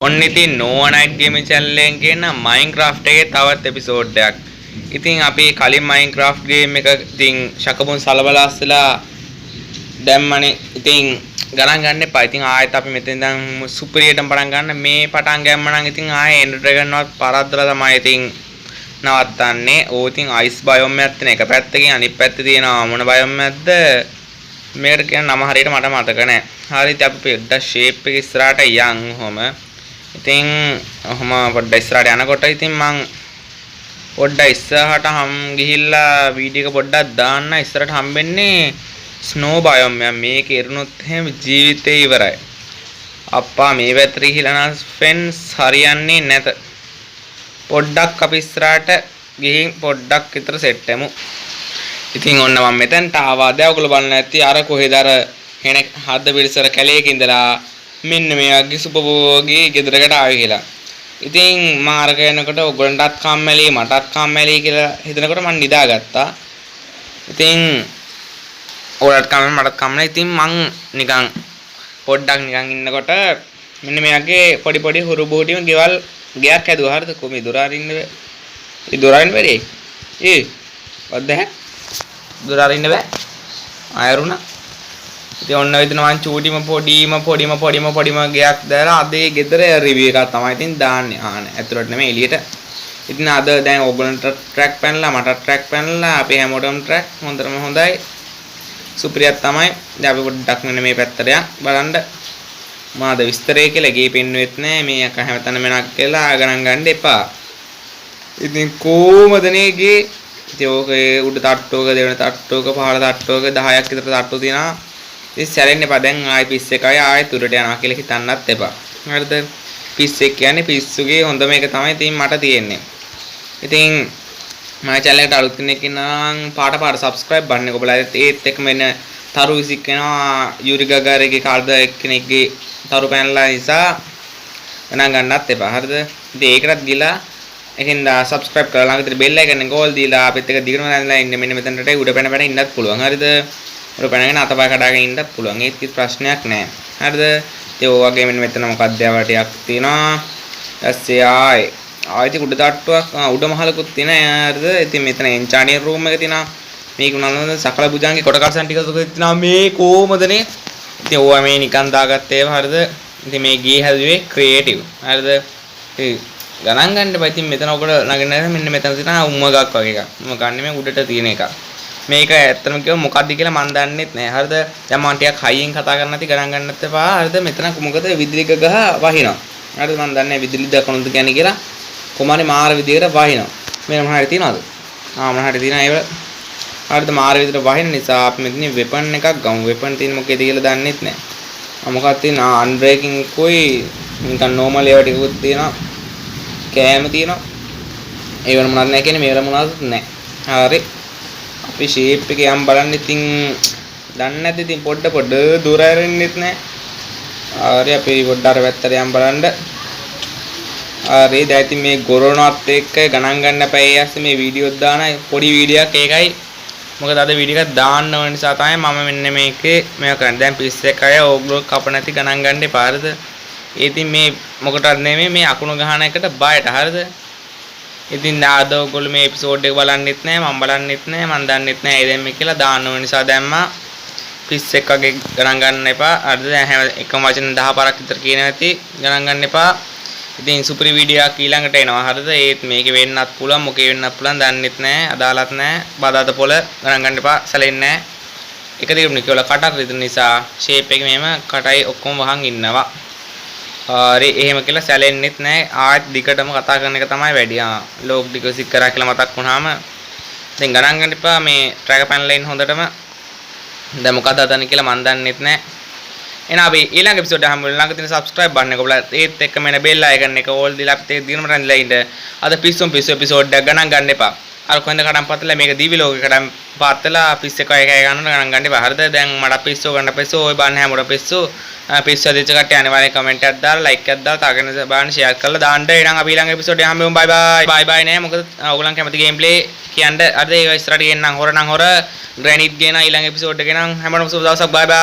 ඔන්න ඉතින් No Night Gaming channel එකෙන් කියන Minecraft එකේ තවත් එපිසෝඩ් එකක්. ඉතින් අපි කලින් Minecraft game එක ඉතින් ශකපුන් සලබලාස්සලා දැම්මනේ. ඉතින් ගණන් ගන්න එපා. ඉතින් ආයෙත් අපි මෙතෙන් ඉඳන් සුපිරියටම පටන් ගන්න. මේ පටන් ගෑම්ම නම් ඉතින් ආයෙ Ender Dragon වත් පරද්දලා තමයි ඉතින් නවත්තන්නේ. ඕ ඉතින් ice biome එකක් තියෙන එක පැත්තකින් අනිත් පැත්තේ තියෙනවා මොන biome එකක්ද? මේකට කියන නම හරියට මට මතක නැහැ. හරියට අපි පොඩ්ඩක් shape එක ඉස්සරහට යන් ඔහම. ඉතින් ඔහම පොඩ්ඩක් ඉස්සරහට යනකොට ඉතින් මං පොඩ්ඩක් ඉස්සරහට ගිහිල්ලා වීඩියෝ එක පොඩ්ඩක් දාන්න. ඉස්සරහට හම්බෙන්නේ ස්නෝ බයෝම් එක. මේක ඉරුණොත් එහෙම ජීවිතේ ඉවරයි. අප්පා මේ පැත්තට ගිහිල්ලා නම් ෆෙන්ස් හරියන්නේ නැත. පොඩ්ඩක් අපි ඉස්සරහට ගිහින් පොඩ්ඩක් විතර සෙට් වෙමු. ඉතින් ඔන්න මම මෙතනට ආවා. දැන් ඔයගොල්ලෝ බලන්න ඇති අර කොහෙද අර හෙන හද්ද පිළිසර කැලේක ඉඳලා මෙන්න මේ වගේ සුපබෝගේ ගෙදරකට ආවේ කියලා. ඉතින් මම අර කියනකොට ඔයගොල්ලන්ටත් කම්මැලි මටත් කම්මැලි කියලා හිතනකොට මම නිදාගත්තා. ඉතින් ඔයාලට කම්මැලි මටත් කම්මැලි. ඉතින් මං නිකන් පොඩ්ඩක් නිකන් ඉන්නකොට මෙන්න මේ වගේ පොඩි පොඩි හුරු බුහුටිම ගෙවල් ගයක් හැදුවා. හරිද? කොහේ දොර අරින්න බෑ. ඒ දොර අරින්න බැරි. වද්ද හැ? දොර අරින්න බෑ. අයරුණා. ඉතින් ඔන්න ඔය දින මං චූටිම පොඩිම ගයක් දාලා අද ඒ ගෙදර රිවිව් එකක් තමයි ඉතින් දාන්නේ. ඇතුළට නෙමෙයි එළියට. ඉතින් අද දැන් ඕගොල්ලන්ට ට්‍රැක් පැනලා මට ට්‍රැක් පැනලා අපි හැමෝටම ට්‍රැක් හොඳටම හොඳයි. සුපිරියක් තමයි. දැන් අපි පොඩ්ඩක් මෙන්න මේ පැත්තට යන් බලන්න. මාද විස්තරය කියලා ගේ පෙන්වෙත් නෑ. මේ අක හැමතැනම වෙනක් කියලා ගණන් ගන්න එපා. ඉතින් කොහමදනේ ගේ ඉතින් ඕකේ උඩ තට්ටුවක දෙවෙනි තට්ටුවක පහළ තට්ටුවක 10ක් විතර තට්ටු තියෙනවා. ඉතින් සැරෙන්න එපා. දැන් ආයි පිස් එකයි ආයි තුරට යනවා කියලා හිතන්නත් එපා. හරිද? පිස් එක කියන්නේ පිස්සුගේ හොඳම එක තමයි ඉතින් මට තියෙන්නේ. ඉතින් මම channel එකට අලුත් කෙනෙක් නම් පාට subscribe බටන් එක ඔබලා ඒත් එක්කම එන තරු විසික් වෙනවා යූරි ගගාරේගේ කාර්ද එක්කෙනෙක්ගේ තරු පැනලා නිසා ගණන් ගන්නත් එපා. හරිද? ඉතින් ඒකටත් ගිහලා එකෙන් subscribe කරලා ළඟ තියෙන bell icon එක ගෝල් දීලා අපිත් එක දිගටම නැන්දලා ඉන්න මෙන්න මෙතනට උඩ පැන ඉන්නත් පුළුවන්. හරිද? උඩ පැනගෙන අතපය කඩාගෙන ඉන්නත් පුළුවන්. ඒත් කිසි ප්‍රශ්නයක් නැහැ. හරිද? ඒ වගේ මෙන්න මෙතන මොකක්ද වටියක් තියෙනවා. ඊස්සේ ආයෙත් උඩ තට්ටුවක් උඩ මහලකුත් තියෙනවා. හරිද? ඉතින් මෙතන එන්චානියර් රූම් එක තියෙනවා. මේක උනන්ද සකල බුජාන්ගේ කොට කර්සන් ටික තියෙනවා. මේ කොහමදනේ? ඉතින් ඕවා මේ නිකන් දාගත්ත ඒවා. හරිද? ඉතින් මේ ගේ හැදුවේ ක්‍රියේටිව්. හරිද? ගණන් ගන්න බෑ. ඉතින් මෙතන ඔකට නගින්න මෙන්න මෙතන තියෙන උම්මගක් වගේ එකක්. මම ගන්න මේ උඩට තියෙන එකක්. මේක ඇත්තටම කිව්ව මොකක්ද කියලා මන් දන්නෙත් නෑ. හරිද? දැන් මම ටිකක් හයියෙන් කතා කරන්න නැති ගණන් ගන්නත් එපා. හරිද? මෙතන මොකද විදුලි ගහ වහිනවා. හරිද? මන් දන්නේ විදුලි දකුණුද කියන්නේ කියලා. කොමාරේ මාර විදියට වහිනවා. මේ මොන හරි තියනවද? මොන හරි තියනවා ඒවල. හරිද? මාර විදියට වහින නිසා අපි මෙතන වෙපන් එකක් ගමු. වෙපන් තියෙන මොකේද කියලා දන්නෙත් නෑ. මොකක්ද තියෙනවා? අන්බ්‍රේකින් කොයි නිකන් නෝමල් ඒවා ටිකකුත් තියෙනවා. කෑම තියෙනවා. ඒවල මොනවද නැහැ කියන්නේ මේවල මොනවද නැහැ. හරි. අපි ෂේප් එක යම් බලන්න ඉතින් දන්නේ නැද්ද ඉතින් පොඩ දුර ඇරෙන්නෙත් නැහැ. හරි අපි පොඩ්ඩ අර පැත්තට යම් බලන්න. හරි දැන් ඉතින් මේ ගොරෝනවත් එක්ක ගණන් ගන්න අපේ ඇස්සේ මේ වීඩියෝ දාන පොඩි වීඩියෝ එකක් ඒකයි. මොකද අද වීඩියෝ එකක් දාන්න ඕන නිසා තමයි මම මෙන්න මේකේ මේක කරන්නේ. දැන් පිස් එකයි ඕග්ලෝ කප නැති ගණන් ගන්න එපා. හරිද? ඉතින් මේ මොකටද නෙමෙයි මේ අකුණු ගහන එකට බයට. හරිද? ඉතින් ආද ඔයගොල්ලෝ මේ එපිසෝඩ් එක බලන්නෙත් නෑ මම බලන්නෙත් නෑ මම දන්නෙත් නෑ ඒ දැම්මේ කියලා දාන්න ඕන නිසා දැම්මා. පිස් එක වගේ ගණන් ගන්න එපා. හරිද? හැම එකම වචන 10 පාරක් විතර කියන ඇති ගණන් ගන්න එපා. ඉතින් සුපිරි වීඩියෝ එකක් ඊළඟට එනවා. හරිද? ඒත් මේකේ වෙන්නත් පුළුවන් මොකේ වෙන්නත් පුළුවන් දන්නෙත් නෑ අදාළත් නෑ. බදාද පොළ ගණන් ගන්න එපා. සැලෙන්නේ නෑ. එක දිගටම කියලා කටක් රිදෙන නිසා ෂේප් එක මෙහෙම කටයි ඔක්කොම වහන් ඉන්නවා. හරි එහෙම කියලා සැලෙන්නෙත් නැහැ. ආයෙත් දිගටම කතා කරන එක තමයි වැඩි. ලොග් ටික විසික් කරා කියලා මතක් වුණාම දැන් ගණන් ගන්න එපා මේ ට්‍රැක් පැනලා ඉන්න හොඳටම. දැන් මොකද හදන්නේ කියලා මන් දන්නෙත් නැහැ. එහෙනම් අපි ඊළඟ එපිසෝඩ් එක හම්බ වෙන ළඟ තියෙන subscribe button එක ඔබලා ඒත් එක්කම එන bell icon එක ඕල් දීලා අපිත් ඒක දිනම රැඳිලා ඉන්න. අද පිස්සු එපිසෝඩ් එක ගණන් ගන්න එපා. අර කොහෙන්ද කඩම් පත්තලා මේක දිවි ලෝකෙකටම පාත්තලා පිස් එක ගන්න ගණන් ගන්න එපා. හරිද? දැන් මට පිස්සෝ ගන්න පිස්සෝ ඔය බන්න හැමෝට පිස්සෝ පිස්සෝ දෙච්ච කට්ටිය අනිවාර්යෙන් කමෙන්ට් එකක් දාලා ලයික් එකක් දාලා තාගෙන බලන්න ෂෙයාර් කරලා දාන්න. එහෙනම් අපි ඊළඟ එපිසෝඩ් එක හම්බෙමු. බයි බයි නෑ. මොකද ඕගොල්ලන් කැමති ගේම් ප්ලේ කියන්න අද ඒක ඉස්සරහට ගෙන්නම් හොර නම් හොර ග්‍රැනිට් ගේන ඊළඟ එපිසෝඩ් එකේ නම් හැමෝටම සුබ දවසක්. බයි බයි.